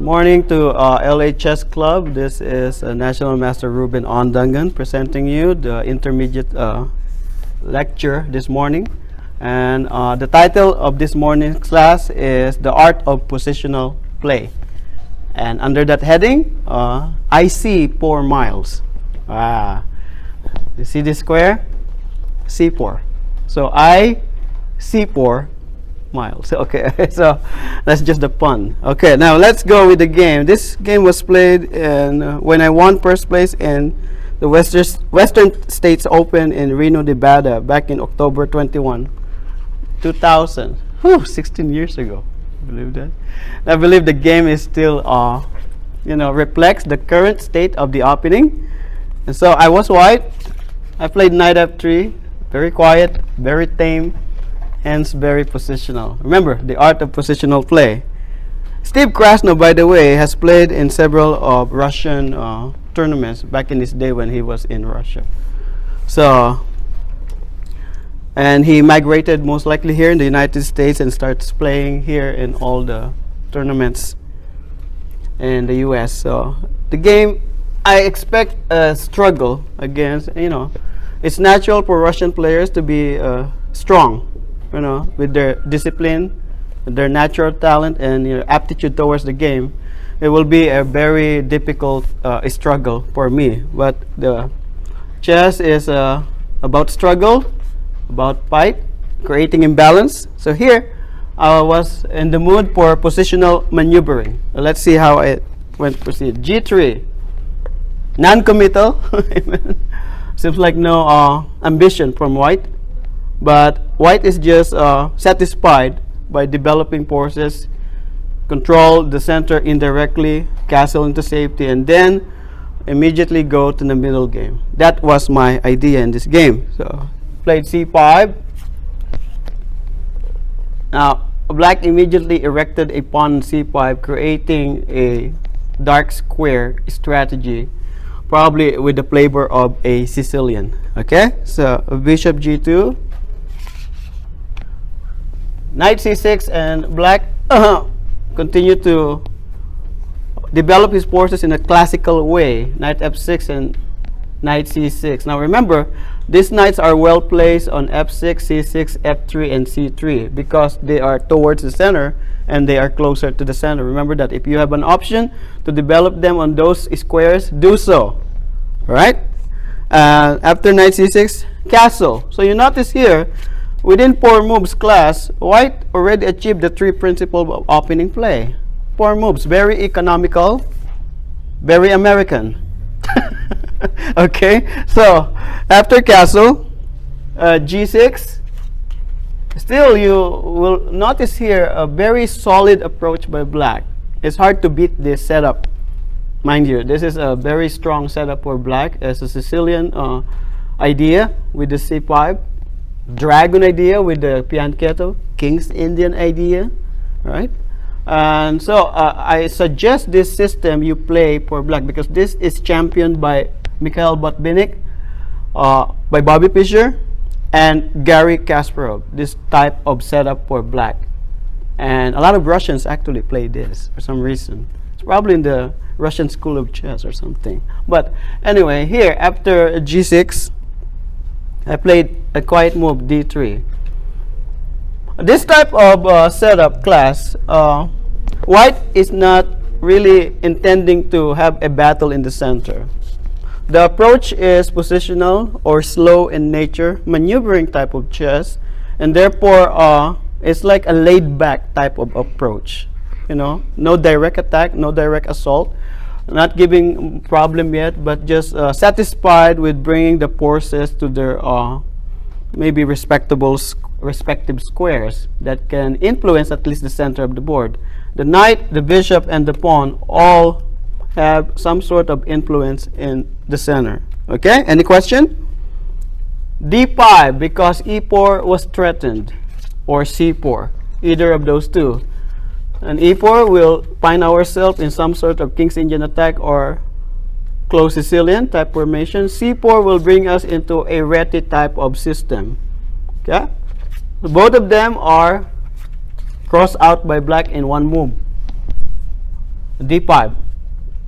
Morning to LA Chess Club. This is National Master Ruben Ondangan presenting you the intermediate lecture this morning. And the title of this morning's class is The Art of Positional Play. And under that heading, I see 4 miles. You see this square? C4. So I see 4 miles. Okay, so that's just the pun. Okay, now let's go with the game. This game was played in, when I won first place in the Western States Open in Reno, Nevada back in October 21, 2000. 16 years ago. Believe that? I believe the game is still, reflects the current state of the opening. And so I was white. I played knight f3, very quiet, very tame, hence very positional. Remember, the art of positional play. Steve Krasno, by the way, has played in several of Russian tournaments back in his day when he was in Russia. So, and he migrated most likely here in the United States and starts playing here in all the tournaments in the US. So, the game, I expect a struggle against, it's natural for Russian players to be strong, with their discipline, their natural talent, and aptitude towards the game. It will be a very difficult struggle for me. But the chess is about struggle, about fight, creating imbalance. So here, I was in the mood for positional maneuvering. Let's see how it went to proceed. G3. Non-committal. Seems like no ambition from white, but white is just satisfied by developing forces, control the center indirectly, castle into safety, and then immediately go to the middle game. That was my idea in this game. So played c5. Now black immediately erected a pawn on c5, creating a dark square strategy, probably with the flavor of a Sicilian. Okay, so bishop g2, knight c6, and black continue to develop his forces in a classical way. Knight f6 and knight c6. Now remember, these knights are well placed on f6, c6, f3, and c3 because they are towards the center and they are closer to the center. Remember that if you have an option to develop them on those squares, do so. Right? After knight c6, castle. So you notice here, within 4 moves class, white already achieved the 3 principles of opening play. 4 moves, very economical, very American. Okay, so after castle, g6, still you will notice here a very solid approach by black. It's hard to beat this setup. Mind you, this is a very strong setup for black as a Sicilian idea with the c5, dragon idea with the fianchetto, King's Indian idea, right? And so I suggest this system you play for black because this is championed by Mikhail Botvinnik, by Bobby Fischer, and Garry Kasparov, this type of setup for black. And a lot of Russians actually play this for some reason. It's probably in the Russian school of chess or something. But anyway, here after g6, I played a quiet move d3. This type of setup class, white is not really intending to have a battle in the center. The approach is positional or slow in nature, maneuvering type of chess, and therefore it's like a laid-back type of approach. No direct attack, no direct assault, not giving problem yet, but just satisfied with bringing the forces to their maybe respective squares that can influence at least the center of the board. The knight, the bishop, and the pawn all have some sort of influence in the center. Okay, any question? d5, because e4 was threatened, or c4, either of those two. And e4 will find ourselves in some sort of King's Indian attack or close Sicilian type formation. c4 will bring us into a reti type of system. Okay, both of them are crossed out by black in one move. d5.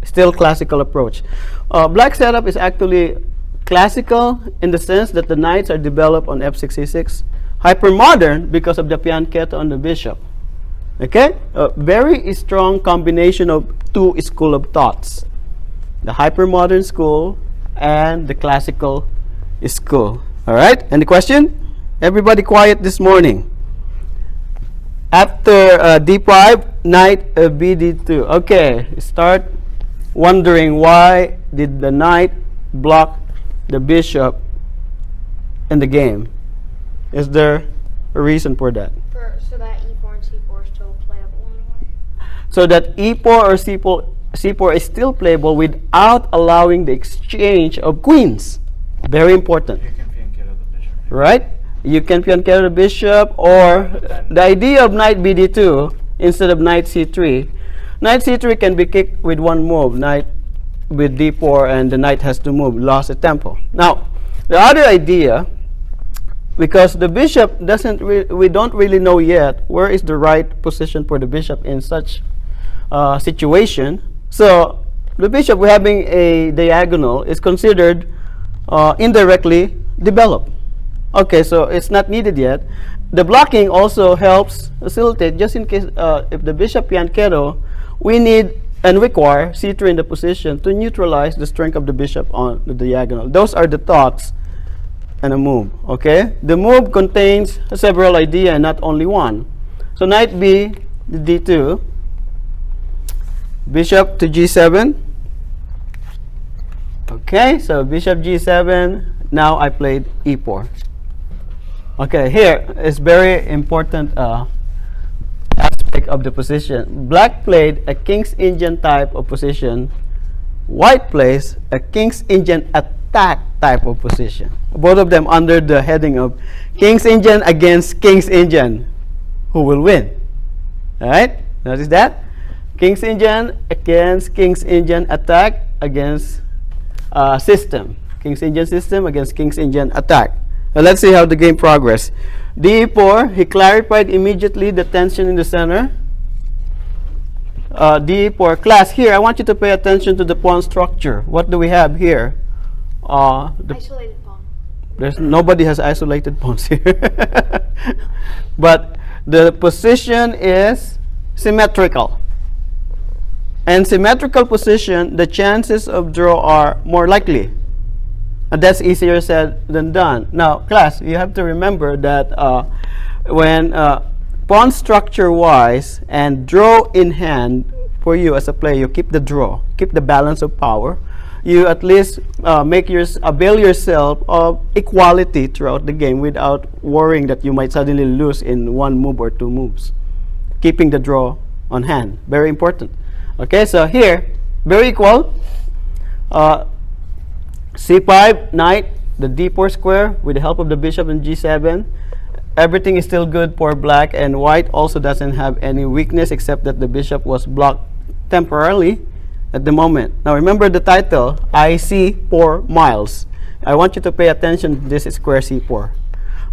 Still classical approach. Black setup is actually classical in the sense that the knights are developed on f6, e6. Hypermodern because of the fianchetto on the bishop. Okay? A very strong combination of two school of thoughts. The hypermodern school and the classical school. All right? Any question? Everybody quiet this morning. After d5, knight bd2. Okay, start wondering why did the knight block the bishop in the game. Is there a reason for that? So that e4 and c4 is still playable anyway? So that e4 or c4 is still playable without allowing the exchange of queens. Very important. You can fianchetto the bishop. Right? You can fianchetto the bishop, or the idea of knight bd2 instead of knight c3. Knight c3 can be kicked with one move, knight with d4, and the knight has to move, lost a tempo. Now, the other idea, because the bishop doesn't, we don't really know yet where is the right position for the bishop in such situation. So, the bishop having a diagonal is considered indirectly developed. Okay, so it's not needed yet. The blocking also helps facilitate, just in case if the bishop fianchetto, we need and require c3 in the position to neutralize the strength of the bishop on the diagonal. Those are the thoughts and a move. Okay, the move contains several ideas and not only one. So knight b d2, bishop to g7. Okay, so bishop g7. Now I played e4. Okay, here is very important aspect of the position. Black played a King's Indian type of position. White plays a King's Indian attack type of position. Both of them under the heading of King's Indian against King's Indian. Who will win? Alright, notice that? King's Indian against King's Indian attack against system. King's Indian system against King's Indian attack. Now let's see how the game progress. d4, he clarified immediately the tension in the center. d4, class, here I want you to pay attention to the pawn structure. What do we have here? Isolated pawn. There's nobody has isolated pawns here. But the position is symmetrical. And symmetrical position, the chances of draw are more likely. And that's easier said than done. Now, class, you have to remember that when pawn structure wise and draw in hand, for you as a player, you keep the draw, keep the balance of power. You at least avail yourself of equality throughout the game without worrying that you might suddenly lose in one move or two moves. Keeping the draw on hand, very important. Okay, so here, very equal. c5, knight, the d4 square with the help of the bishop and g7. Everything is still good for black, and white also doesn't have any weakness except that the bishop was blocked temporarily at the moment. Now remember the title, I see 4 miles. I want you to pay attention to this square c4.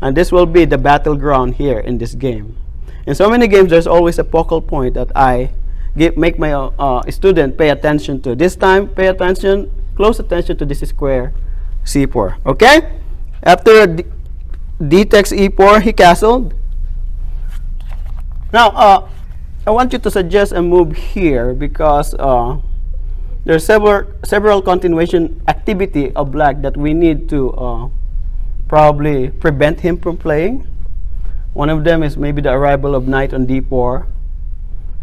And this will be the battleground here in this game. In so many games, there's always a focal point that I make my student pay attention to. This time, pay attention, close attention to this square c4. Okay? After d takes e4, he castled. Now, I want you to suggest a move here because there's several continuation activity of black that we need to probably prevent him from playing. One of them is maybe the arrival of knight on d4.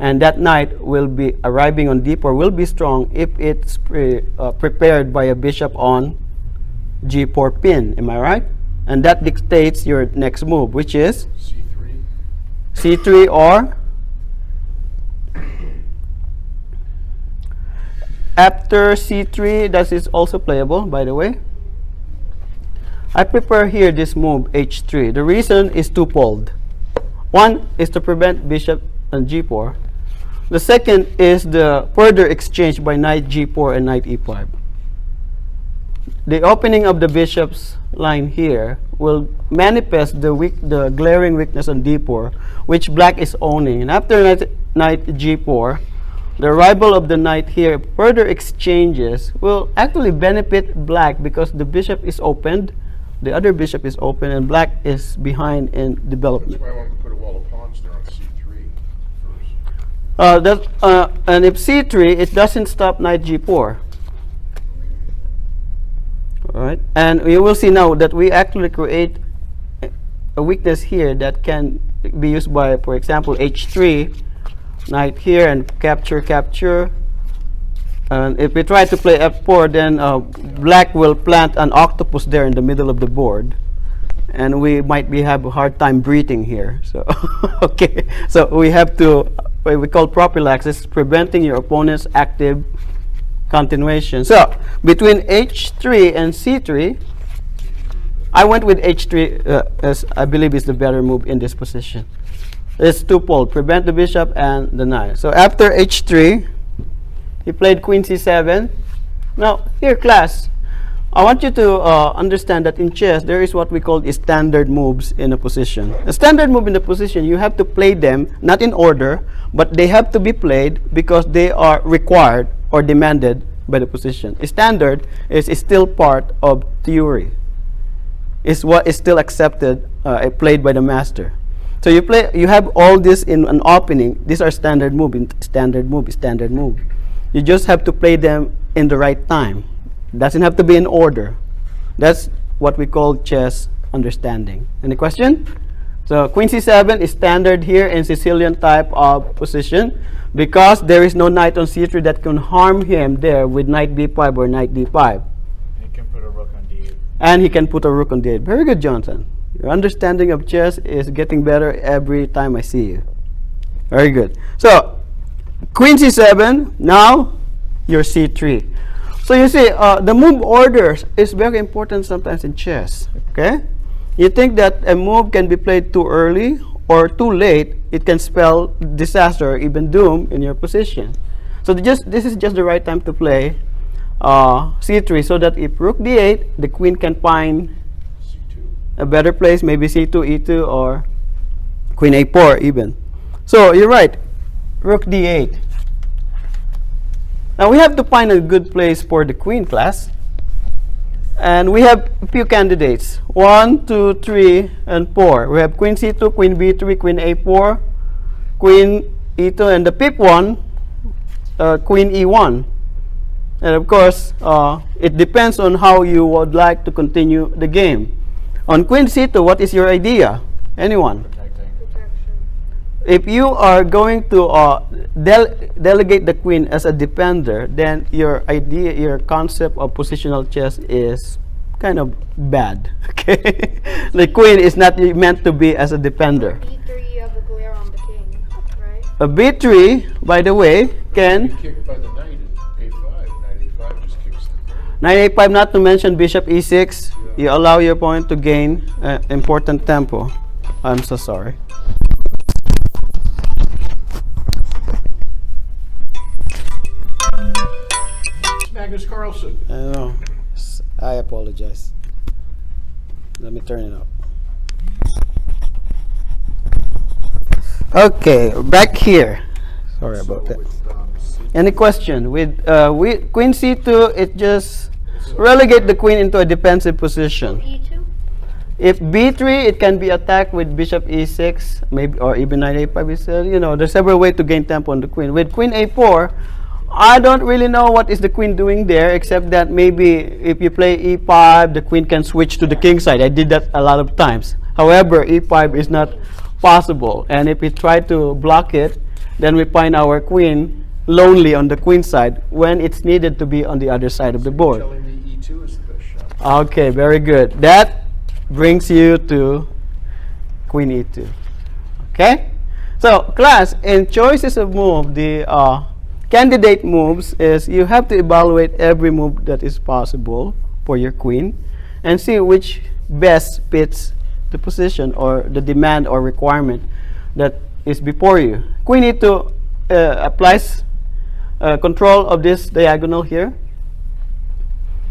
And that knight will be arriving on d4 will be strong if it's prepared by a bishop on g4 pin. Am I right? And that dictates your next move, which is c3. c3 or after c3. That is also playable, by the way. I prefer here this move h3. The reason is twofold. One is to prevent bishop on g4. The second is the further exchange by knight g4 and knight e5. The opening of the bishop's line here will manifest the glaring weakness on d4, which black is owning. And after knight g4, the arrival of the knight here, further exchanges will actually benefit black because the bishop is opened, the other bishop is open, and black is behind in That's development. why I wanted to put a wall of pawns there on c3 first. And if c3, it doesn't stop knight g4. All right, and you will see now that we actually create a weakness here that can be used by, for example, h3, knight here, and capture. And if we try to play f4, then black will plant an octopus there in the middle of the board, and we might have a hard time breathing here. So okay, so we have to what we call prophylaxis, preventing your opponent's active continuation. So between h3 and c3, I went with h3 as I believe is the better move in this position. It's twofold: prevent the bishop and the knight. So after h3, he played queen c7. Now here, class, I want you to understand that in chess there is what we call standard moves in a position. A standard move in the position, you have to play them not in order, but they have to be played because they are required or demanded by the position. A standard is still part of theory. Is what is still accepted, played by the master. So you have all this in an opening. These are standard move. You just have to play them in the right time. Doesn't have to be in order. That's what we call chess understanding. Any question? So queen c7 is standard here in Sicilian type of position because there is no knight on c3 that can harm him there with knight b5 or knight d5. And you can put a rook on d8. And he can put a rook on d8. Very good, Johnson. Your understanding of chess is getting better every time I see you. Very good. So queen c7, now your c3. So you see, the move orders is very important sometimes in chess. Okay? You think that a move can be played too early or too late, it can spell disaster or even doom in your position. So this is just the right time to play c3, so that if rook d8, the queen can find a better place, maybe c2, e2, or queen a4 even. So you're right, rook d8. Now we have to find a good place for the queen, class. And we have a few candidates, 1, 2, 3, and 4. We have queen c2, queen b3, queen a4, queen e2, and the fifth one, queen e1. And of course, it depends on how you would like to continue the game. On queen c2, what is your idea? Anyone? Protecting. Protection. If you are going to delegate the queen as a defender, then your idea, your concept of positional chess is kind of bad. Okay, the queen is not meant to be as a defender. B3, you have the glare on the king, right? A b3, by the way, can Be kicked by the knight at a5. Knight a5 just kicks the queen. knight a5, not to mention bishop e6. You allow your opponent to gain important tempo. I'm so sorry. It's Magnus Carlsen. I know. I apologize. Let me turn it up. Okay, back here. Sorry about that. Any question? With queen c2, it just relegate the queen into a defensive position. E2? If b3, it can be attacked with bishop e6, maybe, or even knight a5. You know, there's several ways to gain tempo on the queen. With queen a4, I don't really know what is the queen doing there, except that maybe if you play e5, the queen can switch to the king side. I did that a lot of times. However, e5 is not possible, and if we try to block it, then we find our queen lonely on the queen side when it's needed to be on the other side of the board. Telling me e2 is the best shot. Okay, very good. That brings you to queen e2. Okay? So, class, in choices of move, the candidate moves is you have to evaluate every move that is possible for your queen and see which best fits the position or the demand or requirement that is before you. Queen e2 applies control of this diagonal here.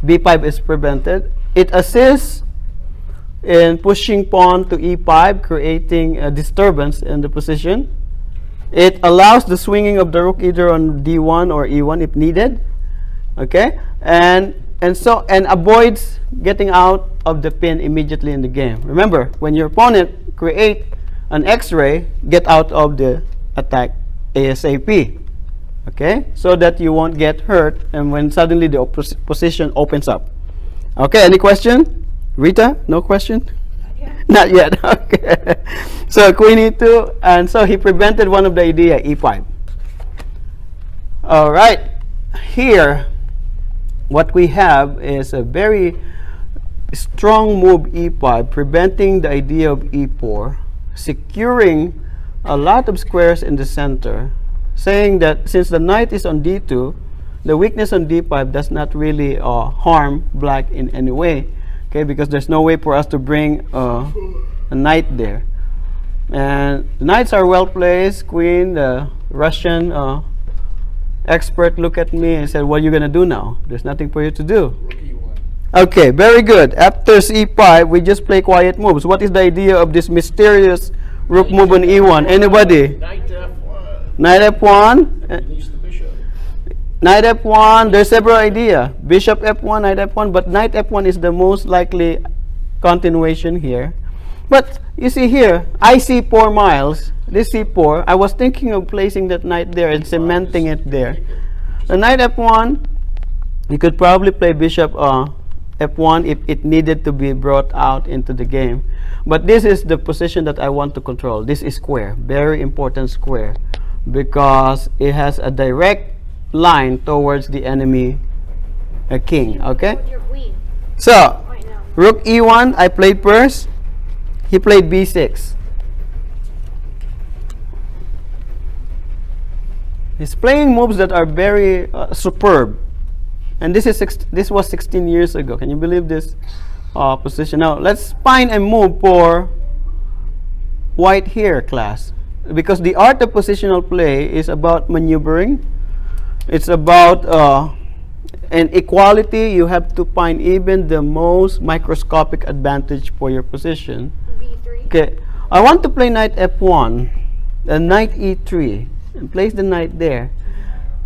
b5 is prevented. It assists in pushing pawn to e5, creating a disturbance in the position. It allows the swinging of the rook either on d1 or e1 if needed. Okay, and avoids getting out of the pin immediately in the game. Remember, when your opponent create an X-ray, get out of the attack ASAP. Okay, so that you won't get hurt, and when suddenly the position opens up. Okay, any question? Rita, no question? Not yet. Okay. So queen e2, and so he prevented one of the idea, e5. All right. Here, what we have is a very strong move e5, preventing the idea of e4, securing a lot of squares in the center, saying that since the knight is on d2, the weakness on d5 does not really harm black in any way. Okay, because there's no way for us to bring a knight there. And the knights are well placed. Queen, the Russian expert, looked at me and said, what are you going to do now? There's nothing for you to do. Okay, very good. After e5, we just play quiet moves. What is the idea of this mysterious rook move on e1? Anybody? Knight f1. Knight f1. Release the bishop. Knight f1, there's several ideas. Bishop f1, knight f1, but knight f1 is the most likely continuation here. But you see here, I see 4 miles. This c4, I was thinking of placing that knight there and cementing it there. The knight f1, you could probably play bishop f1 if it needed to be brought out into the game. But this is the position that I want to control. This is square, very important square, because it has a direct line towards the enemy king. Okay, With your queen so right now. rook e1, I played first. He played b6. He's playing moves that are very superb, and this was 16 years ago. Can you believe this position? Now let's find a move for white here, class, because the art of positional play is about maneuvering. It's about an equality. You have to find even the most microscopic advantage for your position. B3. Okay, I want to play knight f1 and knight e3 and place the knight there.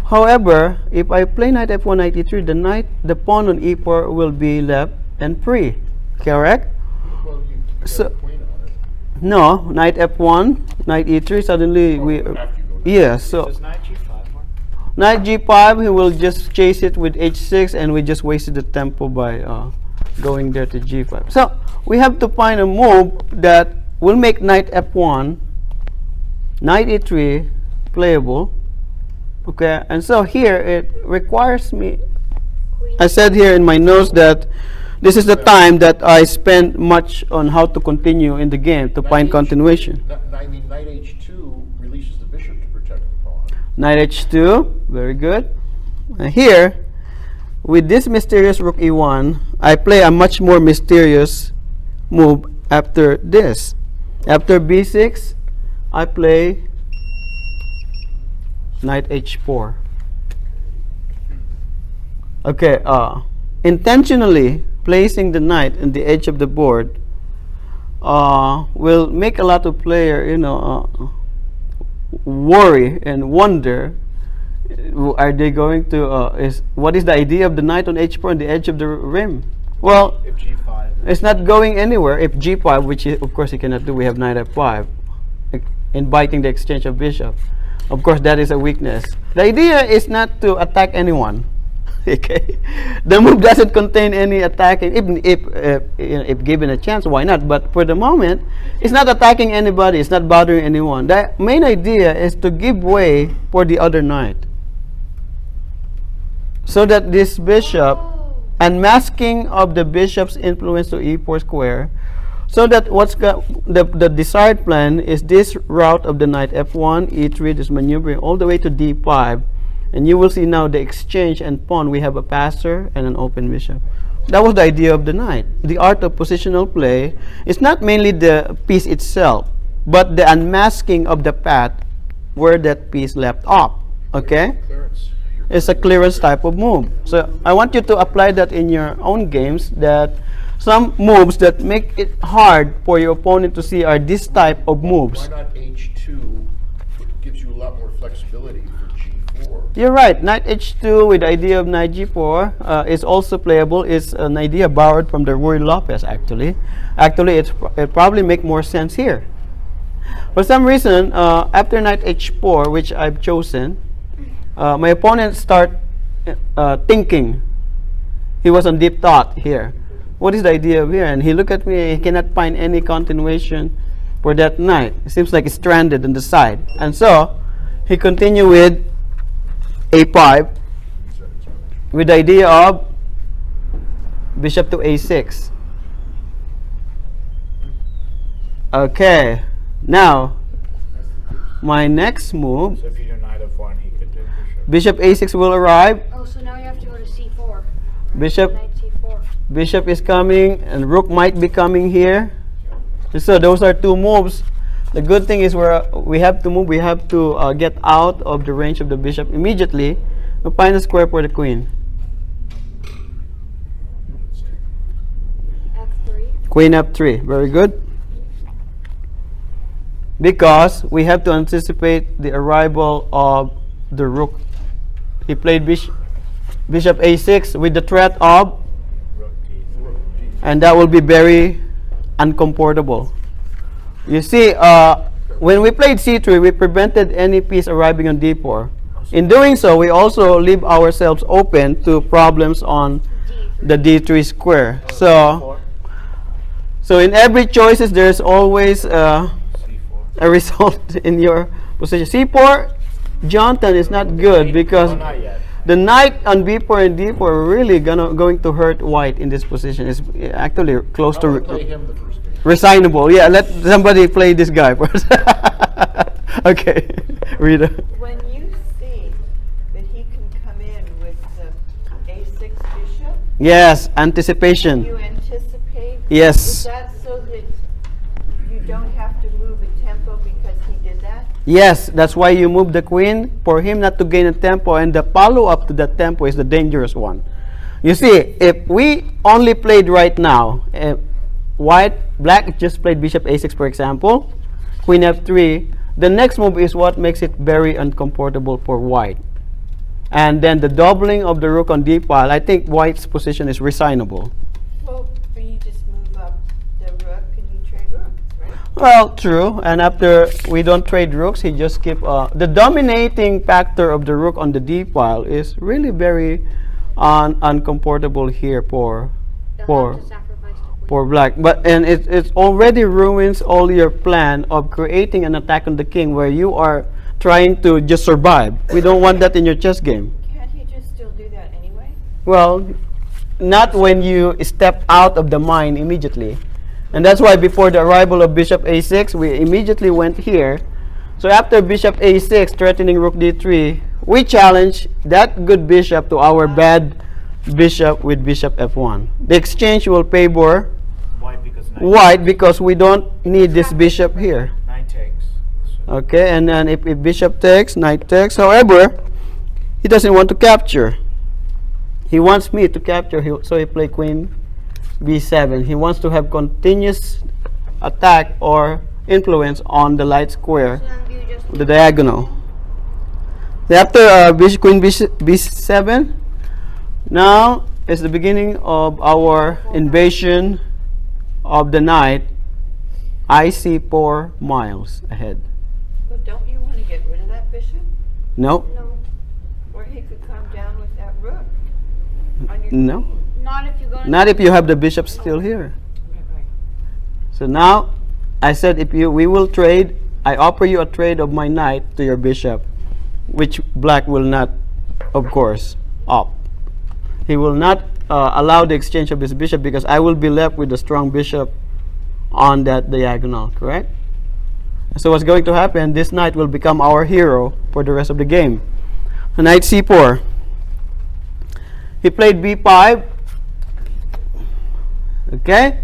However, if I play knight f1, knight e3, the pawn on e4 will be left and free. Correct? Well, you got So- a queen on it. No, knight f1, knight e3. Suddenly we After you go yes. So Does knight g5 work? knight g5, he will just chase it with h6, and we just wasted the tempo by going there to g5. So we have to find a move that will make knight f1, knight e3 playable. Okay, and so here it requires me, Queen. I said here in my notes that this is the time that I spend much on how to continue in the game to find continuation. I mean, knight h2 releases the bishop to protect the pawn. Knight h2, very good. And here, with this mysterious rook e1, I play a much more mysterious move after this. After b6, I play knight h4. Okay, intentionally placing the knight in the edge of the board will make a lot of player, worry and wonder. Are they going to? What is the idea of the knight on h4 on the edge of the rim? Well, If g5 it's not going anywhere. If g5, which of course he cannot do, we have knight f5, inviting the exchange of bishop. Of course, that is a weakness. The idea is not to attack anyone. Okay, the move doesn't contain any attacking. Even if given a chance, why not? But for the moment, it's not attacking anybody. It's not bothering anyone. The main idea is to give way for the other knight, so that this bishop, unmasking of the bishop's influence to e4 square, so that the desired plan is this route of the knight f1, e3, this maneuvering all the way to d5, and you will see now the exchange and pawn. We have a passer and an open bishop. That was the idea of the knight. The art of positional play is not mainly the piece itself, but the unmasking of the path where that piece left off. Okay, Clearance. it's a clearance type of move. So I want you to apply that in your own games, that some moves that make it hard for your opponent to see are this type of moves. Why not h2? It gives you flexibility for G4. You're right. Knight H2 with the idea of knight G4 is also playable. It's an idea borrowed from the Ruy Lopez, actually. Actually, it probably make more sense here. For some reason, after knight H4, which I've chosen, my opponent start thinking. He was on deep thought here. What is the idea of here? And he looked at me. He cannot find any continuation for that knight. It seems like it's stranded on the side. And so, he continued with A5 with the idea of bishop to A6. Okay, now my next move, So if you do knight f1, he could do bishop A6 will arrive. Oh, so now you have to go to C4. Right? Bishop Knight C4. Bishop is coming and rook might be coming here. And so those are two moves. The good thing is we have to move. We have to get out of the range of the bishop immediately. We find a square for the queen. F3. Queen F3. Very good. Because we have to anticipate the arrival of the rook. He played bishop A6 with the threat of, rook d3. and that will be very uncomfortable. You see, when we played C3, we prevented any piece arriving on D4. In doing so, we also leave ourselves open to problems on D3. the D3 square. C4. So in every choices, there's always C4. a result in your position. C4, Jonathan, is not good because Oh, not yet. the knight on B4 and D4 are really going to hurt white in this position. It's actually close I to want to play him the first game. resignable. Yeah, let somebody play this guy first. Okay, Rita. When you see that he can come in with the A6 bishop, Yes, anticipation. you anticipate? Yes. Is that so that you don't have to move a tempo because he did that? Yes, that's why you move the queen for him not to gain a tempo, and the follow-up to that tempo is the dangerous one. You see, if we only played right now, black just played bishop A6, for example, queen F3, the next move is what makes it very uncomfortable for white. And then the doubling of the rook on d file, I think white's position is resignable. Well, but you just move up the rook and you trade rooks, right? Well, true. And after we don't trade rooks, he just keep the dominating factor of the rook on the d file is really very uncomfortable here for They'll have to sacrifice the queen. black. But it already ruins all your plan of creating an attack on the king where you are trying to just survive. We don't want that in your chess game. Can't he just still do that anyway? Well, not when you step out of the mine immediately. And that's why before the arrival of bishop a6, we immediately went here. So after bishop a6 threatening rook d3, we challenge that good bishop to our bad bishop with bishop f1. The exchange will favor white because we don't need this bishop here. Knight takes. So Okay, and then if bishop takes, knight takes. However, he doesn't want to capture. He wants me to capture, so he play queen b7. He wants to have continuous attack or influence on the light square, So then you just the diagonal. After queen b7, now is the beginning of our invasion of the night. I see 4 miles ahead. But don't you want to get rid of that bishop? No, no, Or he could come down with that rook on your no, queen. not if you go. not if you have the bishop still here. Right. So now, I said we will trade. I offer you a trade of my knight to your bishop, which black will not, of course, opt. He will not allow the exchange of his bishop because I will be left with a strong bishop on that diagonal, correct? So what's going to happen, this knight will become our hero for the rest of the game. Knight c4. He played b5. Okay?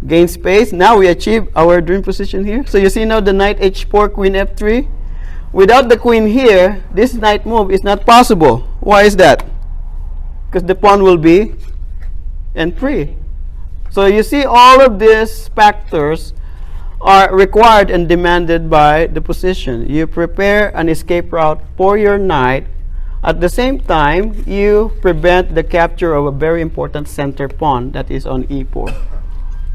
Gain space. Now we achieve our dream position here. So you see now the knight h4, queen f3. Without the queen here, this knight move is not possible. Why is that? Because the pawn will be n3. So you see all of these factors are required and demanded by the position. You prepare an escape route for your knight. At the same time, you prevent the capture of a very important center pawn that is on e4.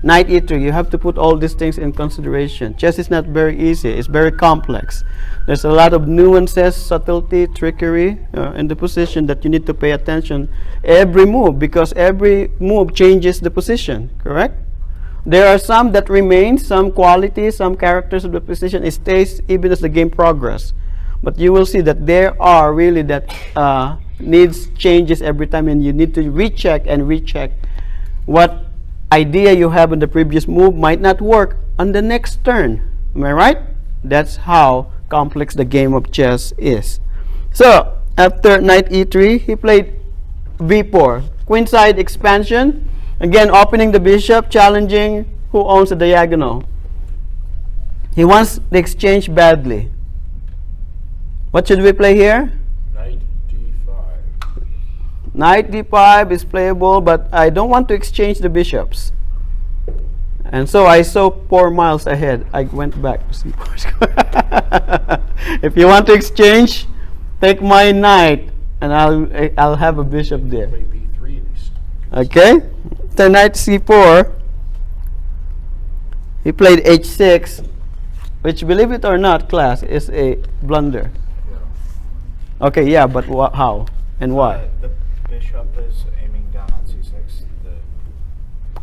Knight e3, you have to put all these things in consideration. Chess is not very easy, it's very complex. There's a lot of nuances, subtlety, trickery in the position that you need to pay attention every move, because every move changes the position, correct? There are some that remain, some qualities, some characters of the position. It stays even as the game progresses. But you will see that there are really that needs changes every time, and you need to recheck and recheck what idea you have in the previous move might not work on the next turn. Am I right? That's how complex the game of chess is. So after knight e3, he played b4, queenside expansion. Again, opening the bishop, challenging who owns the diagonal. He wants the exchange badly. What should we play here? Knight d5. Knight d5 is playable, but I don't want to exchange the bishops. And so I saw 4 miles ahead. I went back to see. If you want to exchange, take my knight, and I'll have a bishop there. Play b3 and he's Okay, so knight c4. He played h6, which, believe it or not, class, is a blunder. Okay, yeah, but how and why? The bishop is aiming down on c6.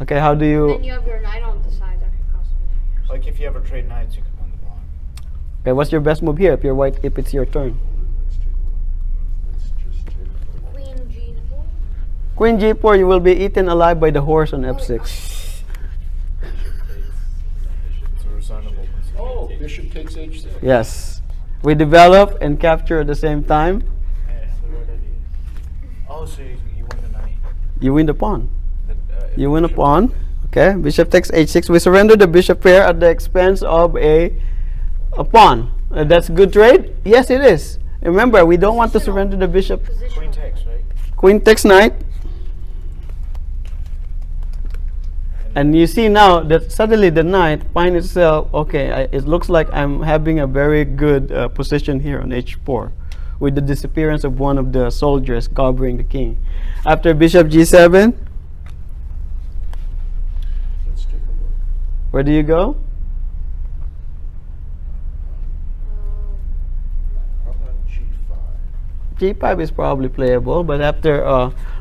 Okay, how do And then you? you have your knight on the side that could cost some damage. Like if you ever trade knights, you can win the pawn. Okay, what's your best move here if you're white? If it's your turn, let's just take Queen g4. Queen g4, you will be eaten alive by the horse on f6. It's a reasonable position. Oh, bishop takes h6. Yes, we develop and capture at the same time. I have the right idea. Oh, so you win the knight. You win the pawn. If You win a bishop- pawn. Okay, bishop takes h6. We surrender the bishop pair at the expense of a pawn. That's good trade? Yes, it is. Remember, we don't want to surrender the bishop. Queen Positional. takes, right? Queen takes knight. And you see now that suddenly the knight finds itself, okay, it looks like I'm having a very good position here on h4 with the disappearance of one of the soldiers covering the king. After bishop g7, Let's take a look. where do you go? How about g5? g5 is probably playable, but after,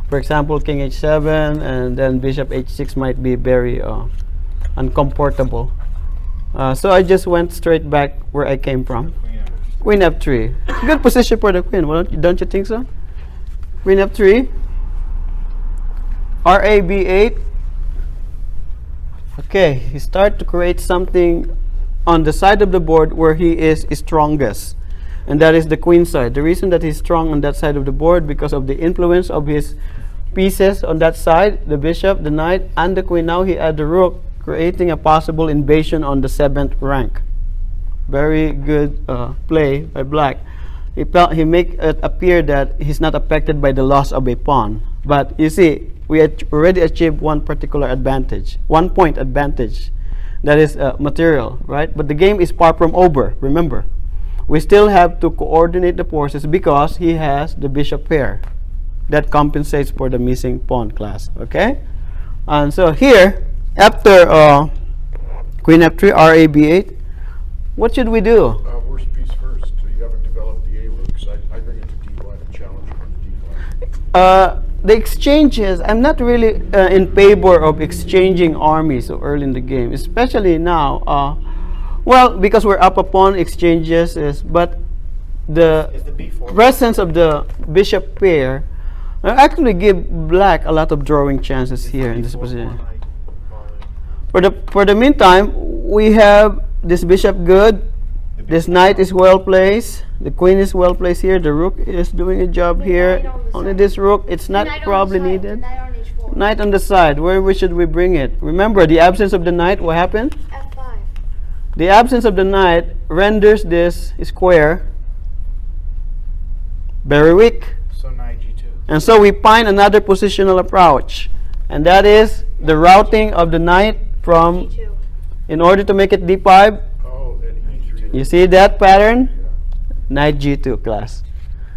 for example, king h7 and then bishop h6 might be very uncomfortable. So I just went straight back where I came from. Queen f. Queen f3. Good position for the queen, don't you think so? Queen f3. Ra b8. Okay, he started to create something on the side of the board where he is strongest, and that is the queen side. The reason that he's strong on that side of the board because of the influence of his pieces on that side, the bishop, the knight, and the queen. Now he had the rook, creating a possible invasion on the 7th rank. Very good play by black. He make it appear that he's not affected by the loss of a pawn. But you see, we had already achieved one particular advantage, 1 point advantage. That is material, right? But the game is far from over, remember. We still have to coordinate the forces because he has the bishop pair. That compensates for the missing pawn class, okay? And so here, after queen f3, ra b8, what should we do? Worst piece first. You haven't developed the a rook, so I bring it to d1 and challenge you on the d1. The exchanges, I'm not really in favor of exchanging armies so early in the game, especially now. Well, because we're up upon exchanges, but the Is the b4? presence of the bishop pair actually give black a lot of drawing chances here in this position. For the meantime, we have this bishop good. This knight is well placed. The queen is well placed here. The rook is doing a job The here. knight on the Only side. this rook, it's not Knight on the probably side, needed. Knight on h4. Knight on the side. Where should we bring it? Remember, the absence of the knight, what happened? f5. The absence of the knight renders this square very weak. So knight g2. And so we find another positional approach. And that is the routing of the knight from g2. In order to make it d5, Oh, and E3. you see that pattern? Yeah. Knight g2, class.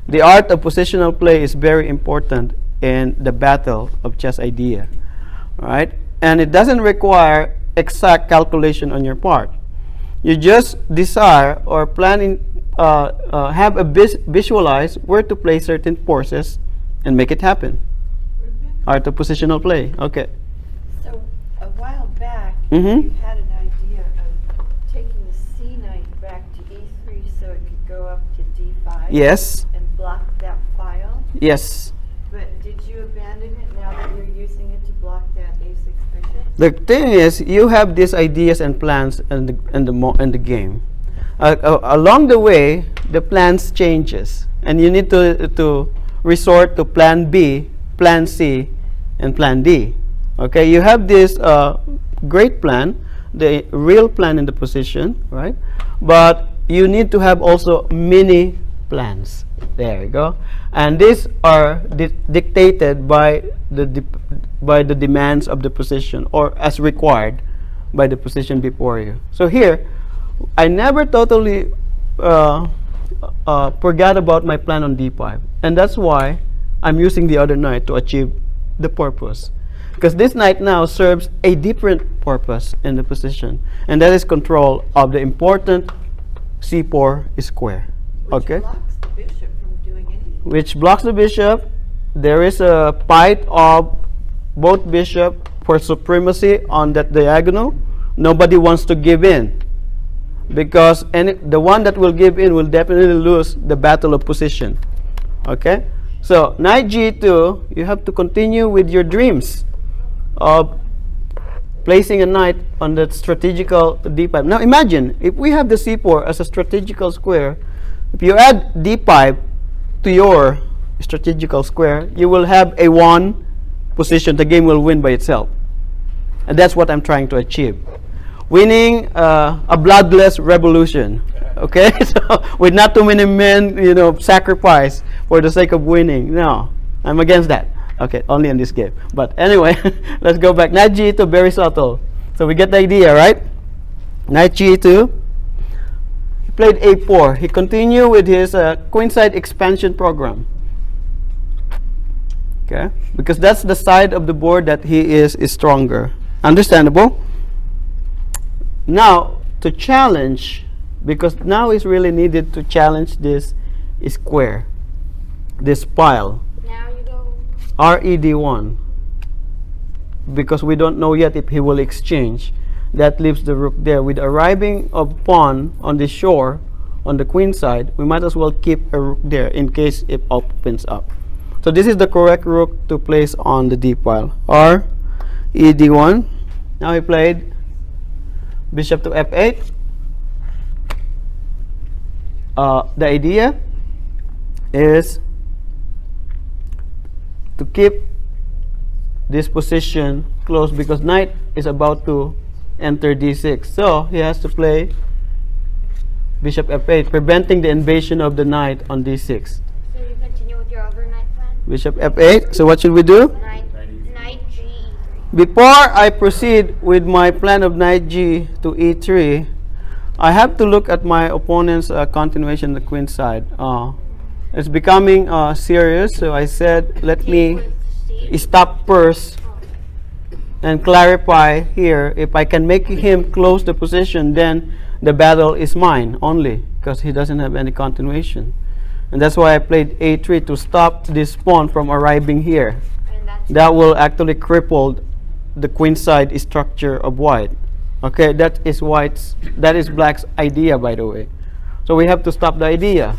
The art of positional play is very important in the battle of chess idea. Right? And it doesn't require exact calculation on your part. You just desire or have a visualize where to place certain forces and make it happen. Art of positional play. Okay. So a while back, Mhm. you had an idea of taking the C knight back to E3 so it could go up to D5. Yes. And block that file. Yes. But did you abandon it now that you're using it to block that A6 bishop? The thing is, you have these ideas and plans in the game. Along the way, the plans changes, and you need to resort to Plan B, Plan C, and Plan D. Okay, you have this great plan, the real plan in the position, right? But you need to have also mini plans. There you go. And these are dictated by the demands of the position, or as required by the position before you. So here, I never totally forgot about my plan on d5, and that's why I'm using the other knight to achieve the purpose. Because this knight now serves a different purpose in the position, and that is control of the important c4 square. Which Okay? blocks the bishop from doing anything. Which blocks the bishop. There is a fight of both bishop for supremacy on that diagonal. Nobody wants to give in, because the one that will give in will definitely lose the battle of position. Okay? So knight g2, you have to continue with your dreams of placing a knight on the strategical d5. Now imagine, if we have the c4 as a strategical square, if you add d5 to your strategical square, you will have a 1 position. The game will win by itself. And that's what I'm trying to achieve. Winning a bloodless revolution. Okay? So with not too many men, sacrifice for the sake of winning. No, I'm against that. Okay, only in this game. But anyway, let's go back. Knight g2, very subtle. So we get the idea, right? Knight g2. He played a4. He continued with his queenside expansion program. Okay, because that's the side of the board that he is stronger. Understandable? Now, to challenge, because now it's really needed to challenge this square, this pile. Now you go. RED1, because we don't know yet if he will exchange. That leaves the rook there. With arriving of pawn on the shore, on the queen side, we might as well keep a rook there in case it opens up. So this is the correct rook to place on the d file. RED1. Now he played bishop to f8. The idea is to keep this position close, because knight is about to enter d6. So he has to play bishop f8, preventing the invasion of the knight on d6. So you continue with your overnight plan? Bishop f8. So what should we do? Knight G E3. Before I proceed with my plan of knight g to e3, I have to look at my opponent's continuation on the queen side. It's becoming serious, so I said, let me stop first and clarify here. If I can make him close the position, then the battle is mine only, because he doesn't have any continuation. And that's why I played a3 to stop this pawn from arriving here. And that's That will actually cripple the queen side structure of white. Okay, that is black's idea, by the way. So we have to stop the idea.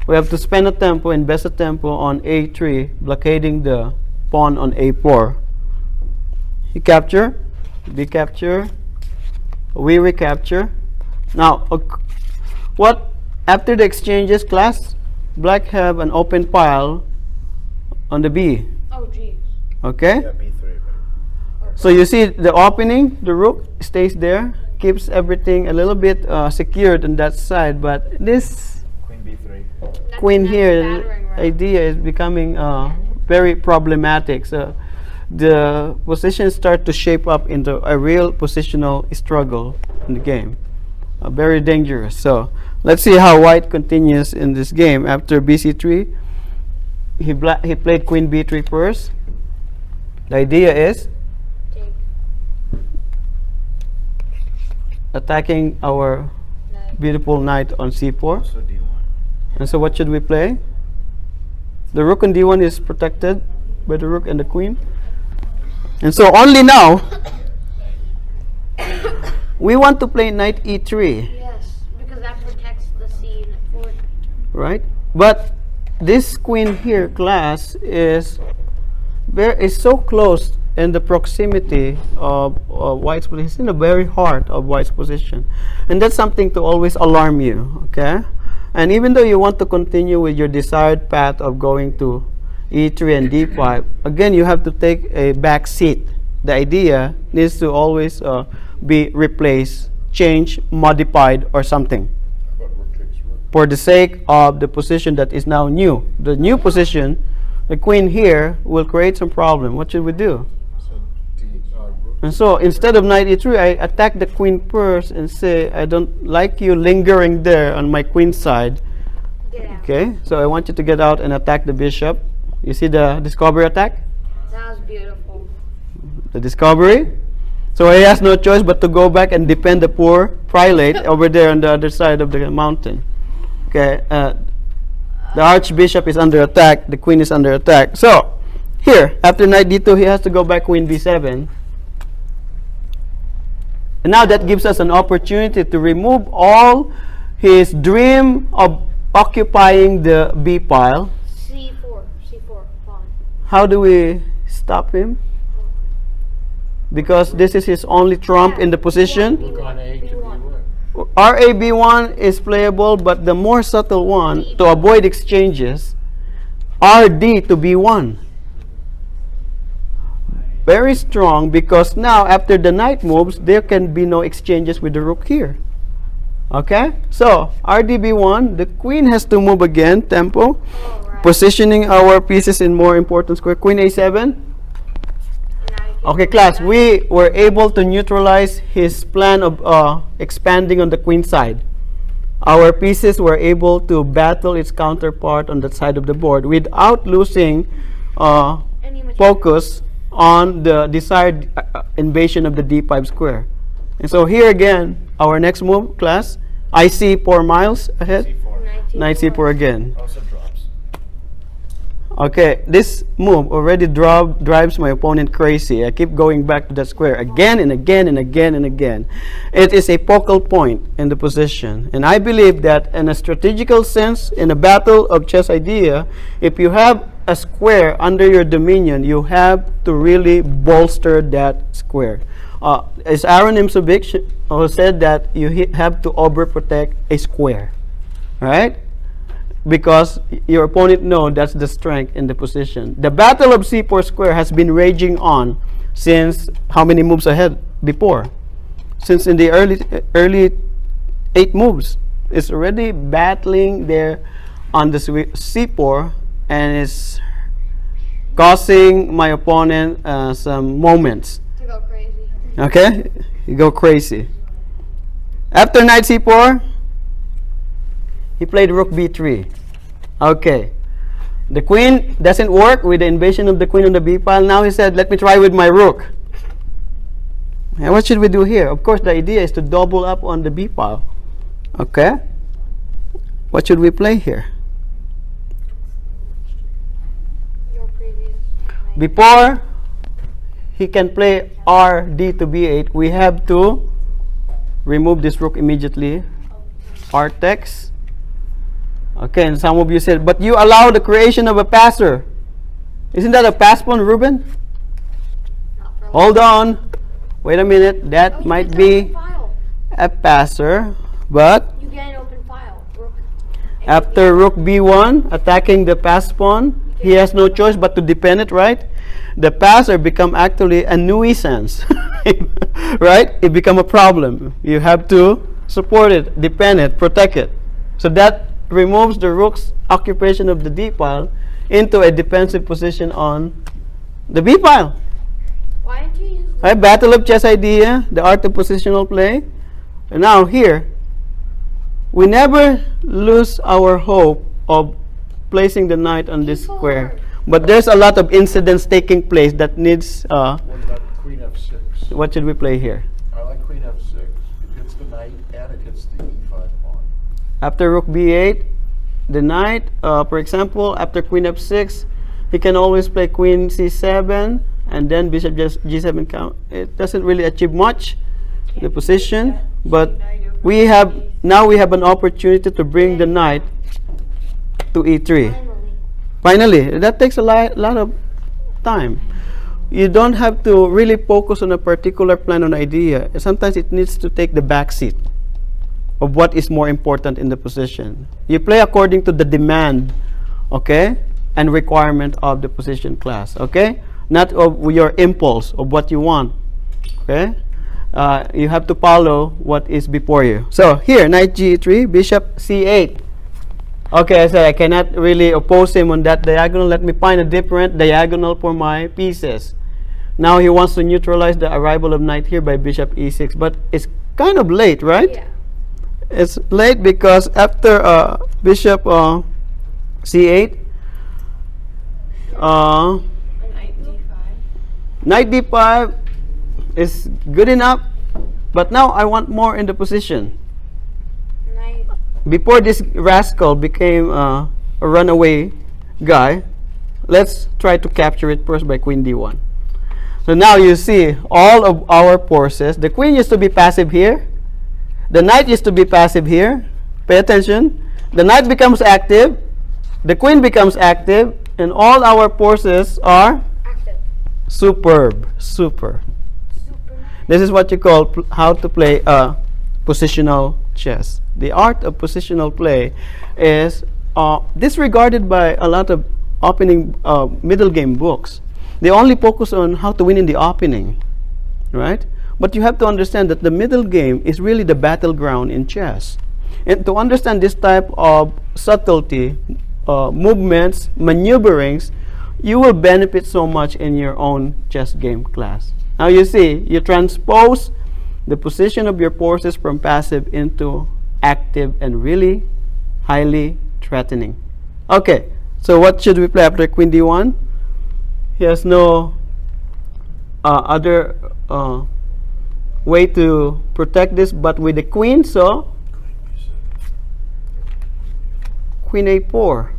We have to spend a tempo, invest a tempo on a3, blockading the pawn on a4. He capture, we capture, we recapture. Now, what after the exchanges, class, black have an open pile on the b. oh geez. Okay. Yeah, B3. So you see the opening, the rook stays there, keeps everything a little bit secured on that side, but this Queen B3. queen That's here battering ram. idea is becoming very problematic. So the positions start to shape up into a real positional struggle in the game. Very dangerous. So let's see how white continues in this game. After bc3, he played queen b3 first. The idea is Take. attacking our Knight. beautiful knight on c4. So D1. And so what should we play? The rook on d1 is protected by the rook and the queen. And so only now we want to play knight e3, Yes, because that protects the c4. right? But this queen here, class, is so close in the proximity of white's position. It's in the very heart of white's position, and that's something to always alarm you. Okay, and even though you want to continue with your desired path of going to e3 and d5, again you have to take a back seat. The idea needs to always be replaced, changed, modified, or something, How about rook takes rook? for the sake of the position that is now new. The new position, the queen here, will create some problem. What should we do? So rook. And so instead of knight e3, I attack the queen first and say, I don't like you lingering there on my queen side. Get out. Okay, so I want you to get out and attack the bishop. You see the discovery attack? That was beautiful. The discovery. So he has no choice but to go back and defend the poor prelate over there on the other side of the mountain. Okay, the archbishop is under attack, the queen is under attack. So here, after knight d2, he has to go back queen b7. And now that gives us an opportunity to remove all his dream of occupying the b pile. c4 pawn. How do we stop him? Because this is his only trump in the position. Rook on A to B1. B1. RAB1 is playable, but the more subtle one, to avoid exchanges, RD to B1. Very strong, because now after the knight moves, there can be no exchanges with the rook here. Okay? So, RDB1, the queen has to move again, tempo, Alright. positioning our pieces in more important square. Queen A7. Okay, class, we were able to neutralize his plan of expanding on the queen side. Our pieces were able to battle its counterpart on that side of the board without losing Any material. focus on the desired invasion of the d5 square. And so here again, our next move, class, I see 4 miles ahead. C4. Knight c4 again. Also drops. Okay, this move already drives my opponent crazy. I keep going back to that square again and again and again and again. It is a focal point in the position. And I believe that in a strategical sense, in a battle of chess idea, if you have a square under your dominion, you have to really bolster that square. As Aaron Imsovic said that you have to overprotect a square, right? Because your opponent knows that's the strength in the position. The battle of c4 square has been raging on since how many moves ahead before? Since in the early 8 moves. It's already battling there on the c4 and is causing my opponent some moments. To go crazy. Okay? You go crazy. After knight c4, he played rook b3. Okay. The queen doesn't work with the invasion of the queen on the b file. Now he said, let me try with my rook. And what should we do here? Of course, the idea is to double up on the b file. Okay. What should we play here? Your previous. knight. Before he can play rd to b8, we have to remove this rook immediately. Rtex. Okay, and some of you said, but you allow the creation of a passer. Isn't that a pass pawn, Ruben? Not for Hold on. Wait a minute. Oh, That you might get be an open file. a passer. But You get an open file. Rook. after rook b1, attacking the pass pawn, he has no choice but to defend it, right? The passer become actually a nuisance. Right? It become a problem. You have to support it, defend it, protect it. So that removes the rook's occupation of the d file into a defensive position on the b file. Right, battle of chess idea, the art of positional play. And now here, we never lose our hope of placing the knight on this E4. square. But there's a lot of incidents taking place that needs, What about queen f6? what should we play here? I like queen f6. It hits the knight and it hits the e5 pawn. After rook b8, the knight, for example, after queen f6, he can always play queen c7, and then bishop g7 count. It doesn't really achieve much, the position, but we have an opportunity to bring the knight to e3. Finally. Finally, that takes a lot of time. You don't have to really focus on a particular plan or idea. Sometimes it needs to take the back seat of what is more important in the position. You play according to the demand, okay, and requirement of the position class, okay? Not of your impulse of what you want, okay? You have to follow what is before you. So here, knight g3, bishop c8. Okay, I said I cannot really oppose him on that diagonal. Let me find a different diagonal for my pieces. Now he wants to neutralize the arrival of knight here by bishop e6, but it's kind of late, right? Yeah. It's late because after bishop c8, Knight d5. knight d5 is good enough, but now I want more in the position. Knight. Before this rascal became a runaway guy, let's try to capture it first by queen d1. So now you see all of our forces. The queen used to be passive here. The knight used to be passive here. Pay attention. The knight becomes active. The queen becomes active. And all our forces are Active. superb. Super. This is what you call how to play positional chess. The art of positional play is disregarded by a lot of opening middle game books. They only focus on how to win in the opening, right? But you have to understand that the middle game is really the battleground in chess. And to understand this type of subtlety, movements, maneuverings, you will benefit so much in your own chess game class. Now you see, you transpose the position of your forces from passive into active and really highly threatening. Okay, so what should we play after queen d1? He has no other way to protect this but with the queen, so queen a4.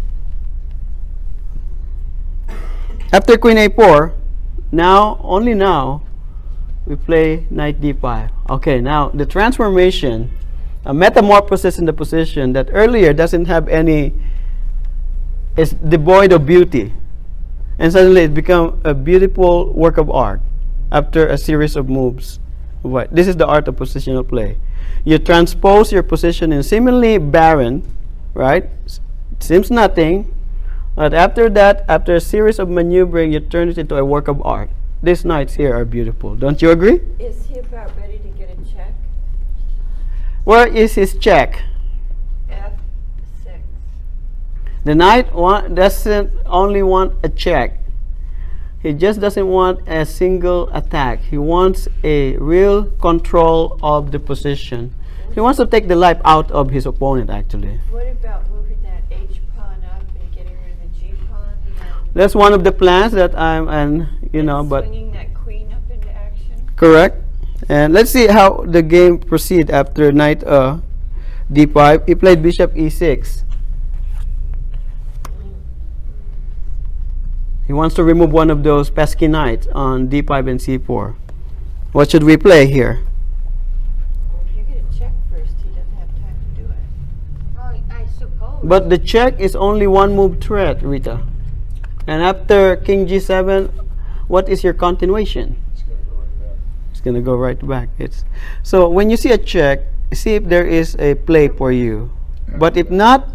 After queen a4, only now, we play knight d5. Okay, now the transformation, a metamorphosis in the position that earlier doesn't have any, is devoid of beauty. And suddenly it becomes a beautiful work of art after a series of moves. What? This is the art of positional play. You transpose your position in seemingly barren, right? Seems nothing. But after that, after a series of maneuvering, you turn it into a work of art. These knights here are beautiful. Don't you agree? Is he about ready to get a check? Where is his check? F6. The knight doesn't only want a check. He just doesn't want a single attack. He wants a real control of the position. He wants to take the life out of his opponent, actually. What about moving that H pawn up and getting rid of the G pawn? That's one of the plans that but swinging that queen up into action? correct. And let's see how the game proceed after knight d5. He played bishop e6. He wants to remove one of those pesky knights on d5 and c4. What should we play here? Well, if you get a check first, he doesn't have time to do it. Well, I suppose. But the check is only one move threat, Rita. And after king g7, what is your continuation? It's going to go right back. It's going to go right back. So when you see a check, see if there is a play for you. But if not,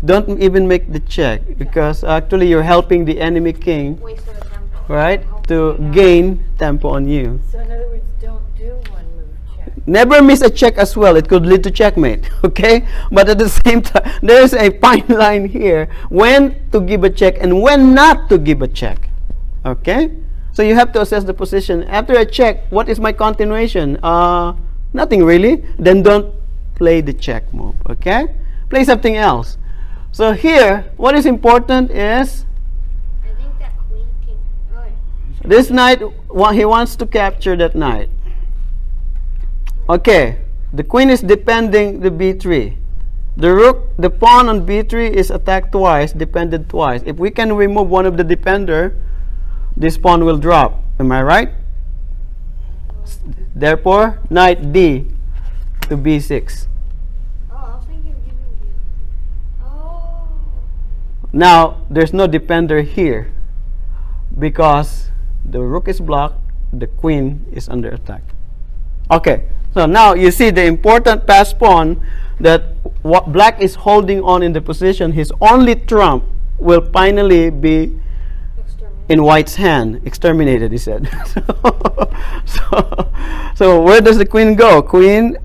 don't even make the check, because actually you're helping the enemy king, Waste of the tempo. right, to gain tempo on you. So in other words, don't do one move check. Never miss a check as well. It could lead to checkmate, okay? But at the same time, there's a fine line here when to give a check and when not to give a check, okay? So you have to assess the position. After a check, what is my continuation? Nothing really. Then don't play the check move, okay? Play something else. So here, what is important is I think that queen can. Oh, this knight, he wants to capture that knight. Okay, the queen is defending the b3. The pawn on b3 is attacked twice, defended twice. If we can remove one of the defender, this pawn will drop. Am I right? Therefore, knight d to b6. oh, I was thinking of giving you. Oh. Now, there's no defender here because the rook is blocked, the queen is under attack. Okay, so now you see the important pass pawn that what black is holding on in the position, his only trump will finally be in white's hand. Exterminated, he said. so where does the queen go? Queen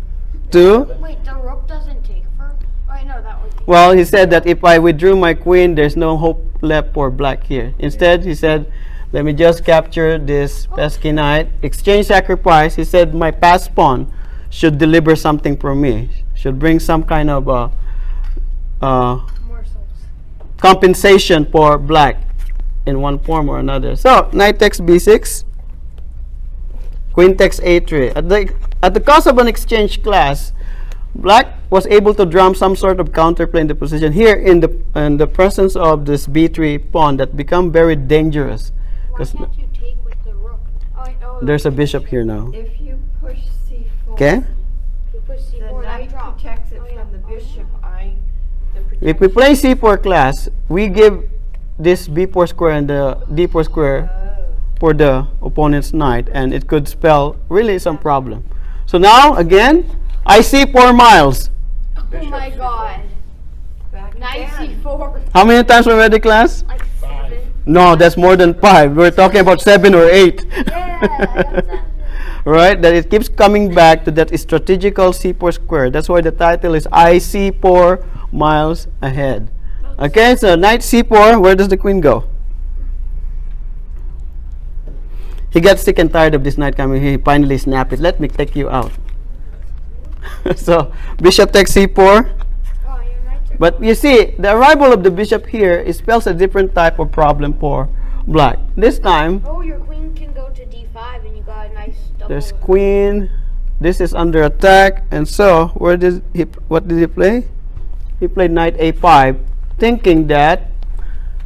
to... Wait, the rook doesn't take her? Oh, no, that would be. Well, he said that if I withdrew my queen, there's no hope left for black here. Instead, he said, let me just capture this pesky knight. Exchange sacrifice. He said my pass pawn should deliver something for me. Should bring some kind of Morsels. compensation for black in one form or another. So, knight takes b6. Queen takes a3. At the cost of an exchange class, black was able to drum some sort of counterplay in the position here in the presence of this b3 pawn that become very dangerous. Why 'Cause can't you take with the rook? Oh, there's a bishop here now. If you push c4, Okay? You push the c4, that knight drop. protects it Oh, yeah. from the Oh, yeah. bishop. If we play c4 class, we give this b4 square and the d4 square for the opponent's knight, and it could spell really some problem. So now, again, I see 4 miles. Oh my god. Back Knight again. c4. How many times already, class? Like 7. No, that's more than 5. We're talking about 7 or 8. Yeah, that's that. Right? That it keeps coming back to that strategical c4 square. That's why the title is I see 4 miles ahead. Okay, so knight c4, where does the queen go? He got sick and tired of this knight coming. He finally snapped it. Let me take you out. So, bishop takes c4. Oh, your knights are. But you see, the arrival of the bishop here spells a different type of problem for black. This time, Oh, your queen can go to d5 and you got a nice double. there's queen. This is under attack. And so, what did he play? He played knight a5, thinking that...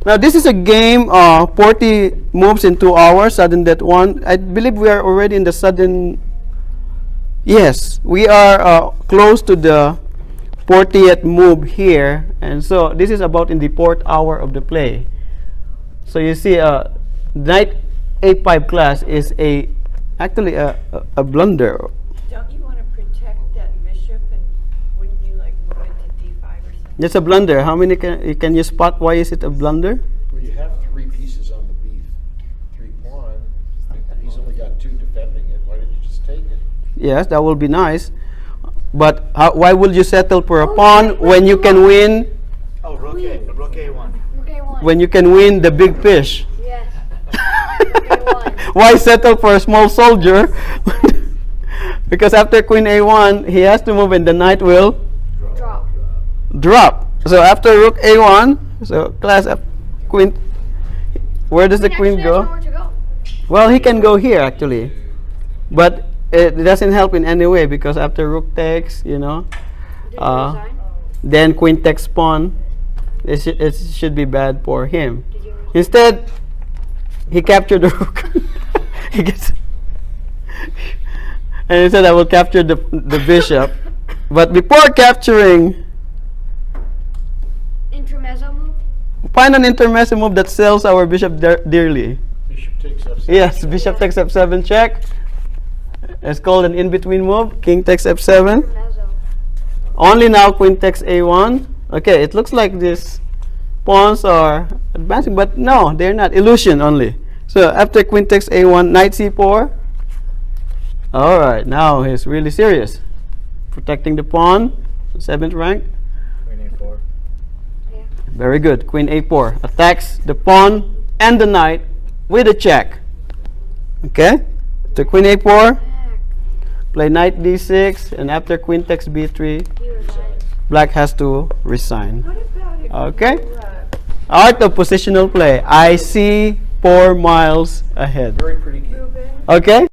Now, this is a game 40 moves in 2 hours, sudden death 1. I believe we are already in the sudden... Yes, we are close to the 40th move here. And so, this is about in the 4th hour of the play. So, you see, knight a5 class is actually a blunder. Don't you want to protect that bishop, and wouldn't you like move it to d5 or something? That's a blunder. How many can you spot? Why is it a blunder? Well, you have 3 pieces on the b3 pawn. He's only got 2 defending it. Why didn't you just take it? Yes, that will be nice. But why would you settle for a pawn when you can win? Oh, rook a1. Okay, one. When you can win the big fish? Yes. Okay, one. Why settle for a small soldier? Because after queen a1, he has to move and the knight will Drop. drop. So after rook a1, so class F, queen. Where does the queen Actually has go? nowhere to go. Well, he can go here actually, but it doesn't help in any way because after rook takes, Did you resign? then queen takes pawn. It should be bad for him. Did you resign? Instead, he captured the rook. He gets, and he said, "I will capture the bishop." But before capturing, Intermezzo move? find an intermezzo move that sells our bishop dearly. Bishop takes f7. Yes, bishop takes f7 check. It's called an in-between move. King takes f7. Intermezzo. Only now queen takes a1. Okay, it looks like these pawns are advancing, but no, they're not. Illusion only. So after queen takes a1, knight c4. All right, now he's really serious. Protecting the pawn, 7th rank. Queen a4. Yeah. Very good. Queen a4 attacks the pawn and the knight with a check. Okay? To queen a4, play knight d6, and after queen takes b3, He resigned. black has to resign. What about if Okay. you, Art of positional play. I see 4 miles ahead. Very pretty game. Ruben, Okay?